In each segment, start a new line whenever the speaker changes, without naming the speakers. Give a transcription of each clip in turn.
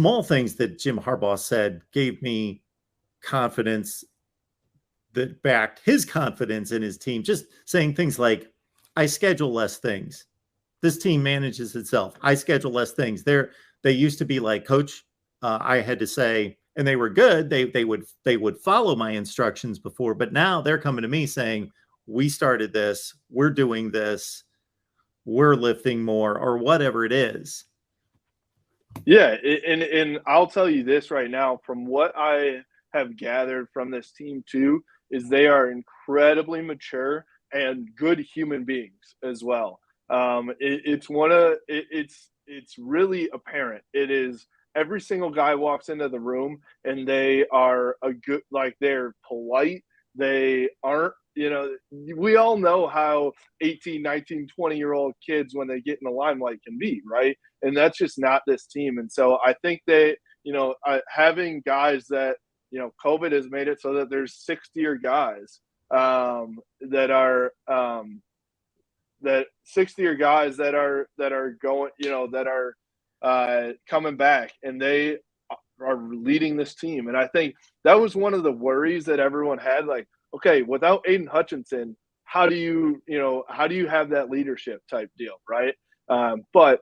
small things that Jim Harbaugh said gave me confidence that backed his confidence in his team. Just saying things like, I schedule less things. This team manages itself. I schedule less things. They used to be like, Coach, I had to say, and they were good. They would follow my instructions before, but now they're coming to me saying, we started this, we're doing this, we're lifting more, or whatever it is.
Yeah, and I'll tell you this right now, from what I have gathered from this team too, is they are incredibly mature and good human beings as well. It's really apparent. It is every single guy walks into the room and they are a good, like, they're polite. They aren't, we all know how 18, 19, 20-year-old kids, when they get in the limelight, can be, right? And that's just not this team. And so I think they, having guys that, COVID has made it so that there's 6th-year guys that are that 6th-year guys that are going, that are coming back, and they are leading this team. And I think that was one of the worries that everyone had. Like, okay, without Aiden Hutchinson, how do you have that leadership type deal, right? But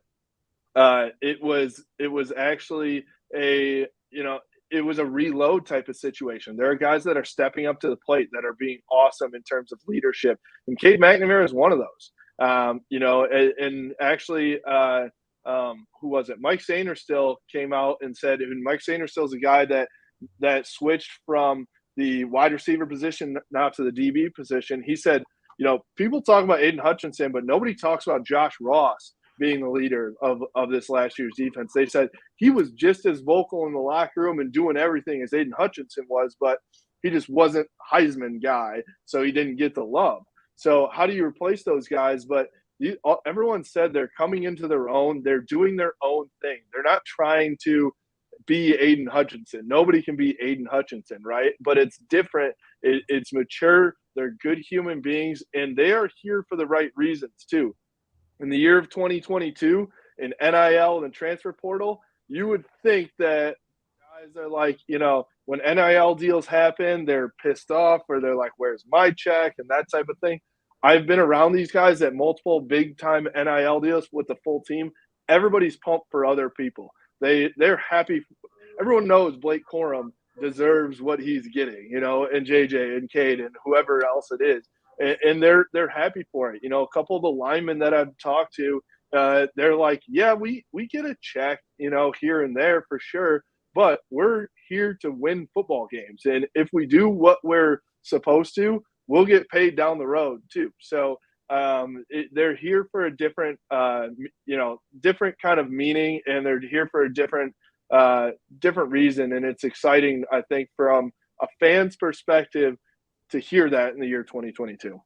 it was actually it was a reload type of situation. There are guys that are stepping up to the plate that are being awesome in terms of leadership, and Cade McNamara is one of those. And actually, who was it? Mike Sainristil came out and said, and Mike Sainristil is a guy that switched from the wide receiver position now to the DB position. He said, people talk about Aiden Hutchinson, but nobody talks about Josh Ross being the leader of this last year's defense. They said he was just as vocal in the locker room and doing everything as Aiden Hutchinson was, but he just wasn't Heisman guy, so he didn't get the love. So how do you replace those guys? But everyone said they're coming into their own. They're doing their own thing. They're not trying to be Aiden Hutchinson. Nobody can be Aiden Hutchinson, right? But it's different. It's mature. They're good human beings, and they are here for the right reasons too. In the year of 2022, in NIL and transfer portal, you would think that guys are like, when NIL deals happen, they're pissed off, or they're like, where's my check, and that type of thing. I've been around these guys at multiple big-time NIL deals with the full team. Everybody's pumped for other people. They're happy. Everyone knows Blake Corum deserves what he's getting, and JJ and Cade and whoever else it is. And they're happy for it. A couple of the linemen that I've talked to, they're like, yeah, we get a check, here and there for sure, but we're here to win football games. And if we do what we're supposed to, we'll get paid down the road too. So they're here for a different, different kind of meaning, and they're here for a different reason. And it's exciting, I think, from a fan's perspective, to hear that in the year 2022.